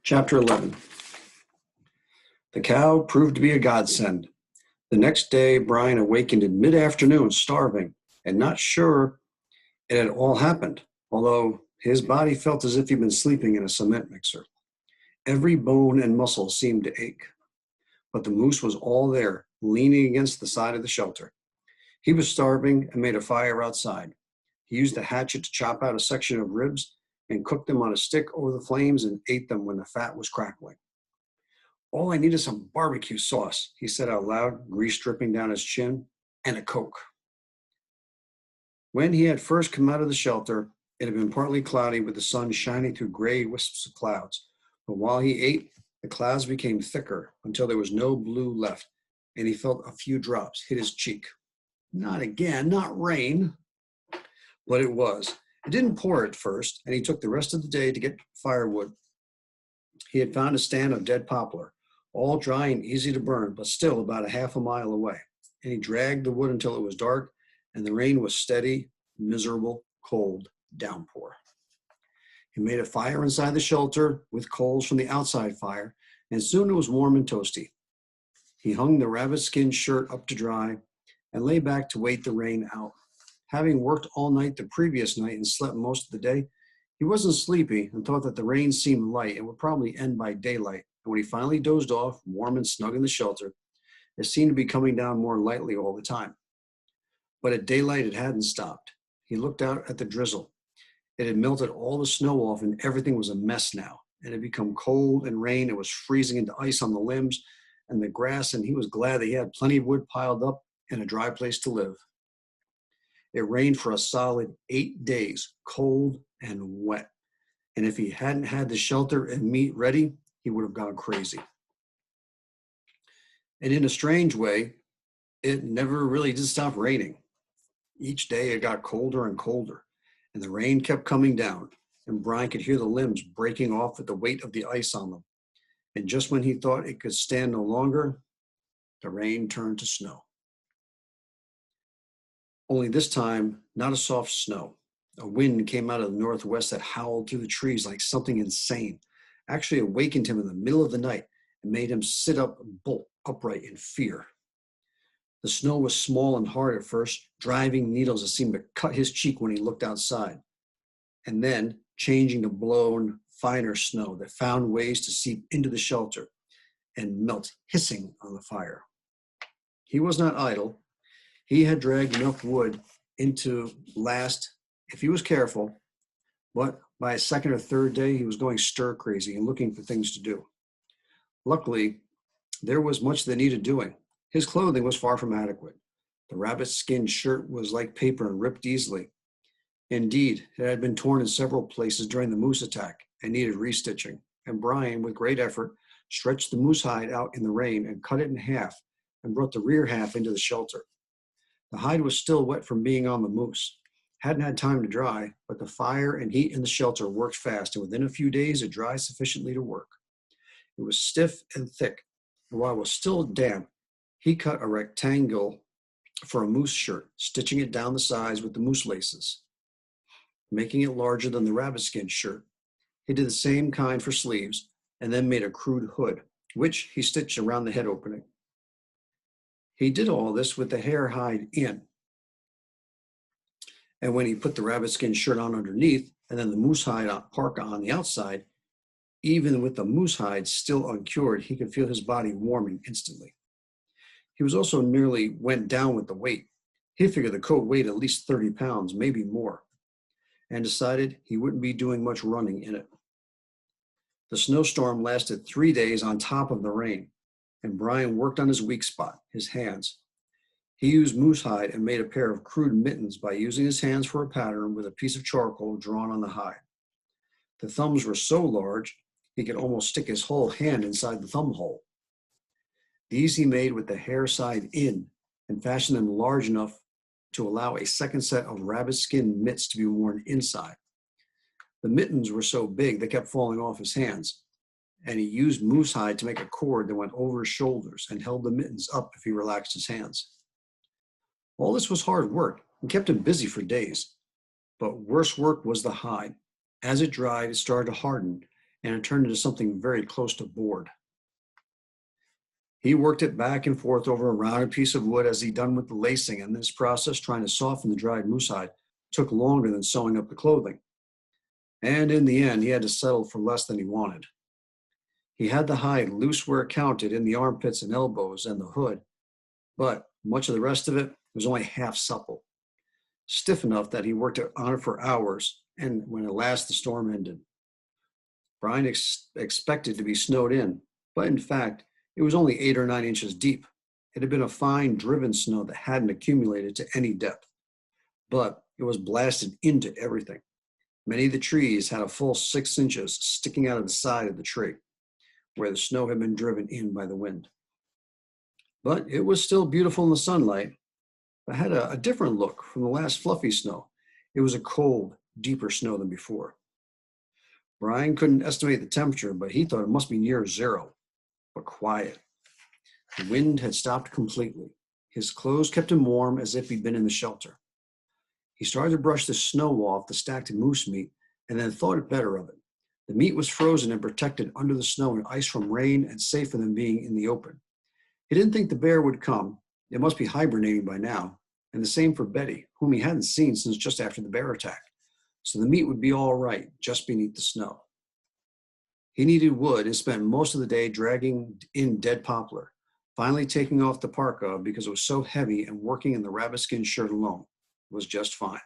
Chapter 11. The cow proved to be a godsend. The next day, Brian awakened in mid-afternoon, starving, and not sure it had all happened, although his body felt as if he'd been sleeping in a cement mixer. Every bone and muscle seemed to ache, but the moose was all there, leaning against the side of the shelter. He was starving and made a fire outside. He used the hatchet to chop out a section of ribs and cooked them on a stick over the flames and ate them when the fat was crackling. "All I need is some barbecue sauce," he said out loud, grease dripping down his chin, "and a Coke." When he had first come out of the shelter, it had been partly cloudy with the sun shining through gray wisps of clouds. But while he ate, the clouds became thicker until there was no blue left, and he felt a few drops hit his cheek. Not again, not rain. But it was. It didn't pour at first, and he took the rest of the day to get firewood. He had found a stand of dead poplar, all dry and easy to burn, but still about a half a mile away. And he dragged the wood until it was dark, and the rain was steady, miserable, cold downpour. He made a fire inside the shelter with coals from the outside fire, and soon it was warm and toasty. He hung the rabbit skin shirt up to dry and lay back to wait the rain out. Having worked all night the previous night and slept most of the day, he wasn't sleepy and thought that the rain seemed light and would probably end by daylight. And when he finally dozed off, warm and snug in the shelter, it seemed to be coming down more lightly all the time. But at daylight, it hadn't stopped. He looked out at the drizzle. It had melted all the snow off and everything was a mess now. It had become cold and rain. It was freezing into ice on the limbs and the grass, and he was glad that he had plenty of wood piled up and a dry place to live. It rained for a solid 8 days, cold and wet. And if he hadn't had the shelter and meat ready, he would have gone crazy. And in a strange way, it never really did stop raining. Each day it got colder and colder, and the rain kept coming down, and Brian could hear the limbs breaking off with the weight of the ice on them. And just when he thought it could stand no longer, the rain turned to snow. Only this time, not a soft snow. A wind came out of the northwest that howled through the trees like something insane, actually awakened him in the middle of the night and made him sit up bolt upright in fear. The snow was small and hard at first, driving needles that seemed to cut his cheek when he looked outside, and then changing to blown, finer snow that found ways to seep into the shelter and melt hissing on the fire. He was not idle. He had dragged enough wood into last if he was careful, but by a second or third day, he was going stir crazy and looking for things to do. Luckily, there was much that needed doing. His clothing was far from adequate. The rabbit skin shirt was like paper and ripped easily. Indeed, it had been torn in several places during the moose attack and needed restitching. And Brian, with great effort, stretched the moose hide out in the rain and cut it in half and brought the rear half into the shelter. The hide was still wet from being on the moose. Hadn't had time to dry, but the fire and heat in the shelter worked fast, and within a few days it dried sufficiently to work. It was stiff and thick, and while it was still damp, he cut a rectangle for a moose shirt, stitching it down the sides with the moose laces, making it larger than the rabbit skin shirt. He did the same kind for sleeves, and then made a crude hood, which he stitched around the head opening. He did all this with the hair hide in. And when he put the rabbit skin shirt on underneath, and then the moose hide parka on the outside, even with the moose hide still uncured, he could feel his body warming instantly. He was also nearly went down with the weight. He figured the coat weighed at least 30 pounds, maybe more, and decided he wouldn't be doing much running in it. The snowstorm lasted 3 days on top of the rain, and Brian worked on his weak spot, his hands. He used moose hide and made a pair of crude mittens by using his hands for a pattern with a piece of charcoal drawn on the hide. The thumbs were so large, he could almost stick his whole hand inside the thumb hole. These he made with the hair side in and fashioned them large enough to allow a second set of rabbit skin mitts to be worn inside. The mittens were so big they kept falling off his hands, and he used moose hide to make a cord that went over his shoulders and held the mittens up if he relaxed his hands. All this was hard work and kept him busy for days, but worse work was the hide. As it dried, it started to harden, and it turned into something very close to board. He worked it back and forth over a rounded piece of wood as he done with the lacing, and this process, trying to soften the dried moose hide, took longer than sewing up the clothing. And in the end, he had to settle for less than he wanted. He had the hide loose where it counted in the armpits and elbows and the hood, but much of the rest of it was only half supple, stiff enough that he worked on it for hours, and when at last the storm ended. Brian expected to be snowed in, but in fact, it was only 8 or 9 inches deep. It had been a fine, driven snow that hadn't accumulated to any depth, but it was blasted into everything. Many of the trees had a full 6 inches sticking out of the side of the tree, where the snow had been driven in by the wind. But it was still beautiful in the sunlight. It had a different look from the last fluffy snow. It was a cold, deeper snow than before. Brian couldn't estimate the temperature, but he thought it must be near zero, but quiet. The wind had stopped completely. His clothes kept him warm as if he'd been in the shelter. He started to brush the snow off the stacked moose meat and then thought better of it. The meat was frozen and protected under the snow and ice from rain and safer than being in the open. He didn't think the bear would come. It must be hibernating by now. And the same for Betty, whom he hadn't seen since just after the bear attack. So the meat would be all right just beneath the snow. He needed wood and spent most of the day dragging in dead poplar, finally taking off the parka because it was so heavy, and working in the rabbitskin shirt alone was just fine.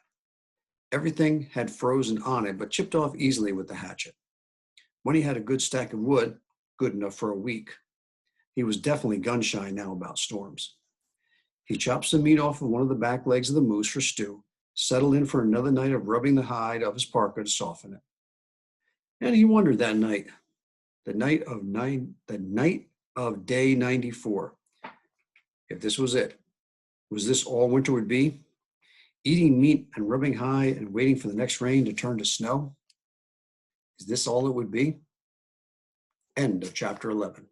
Everything had frozen on it, but chipped off easily with the hatchet. When he had a good stack of wood, good enough for a week, he was definitely gun shy now about storms. He chopped some meat off of one of the back legs of the moose for stew, settled in for another night of rubbing the hide of his parka to soften it. And he wondered that night, the night of day 94, if this was it. Was this all winter would be? Eating meat and rubbing hide and waiting for the next rain to turn to snow? Is this all it would be? End of chapter 11.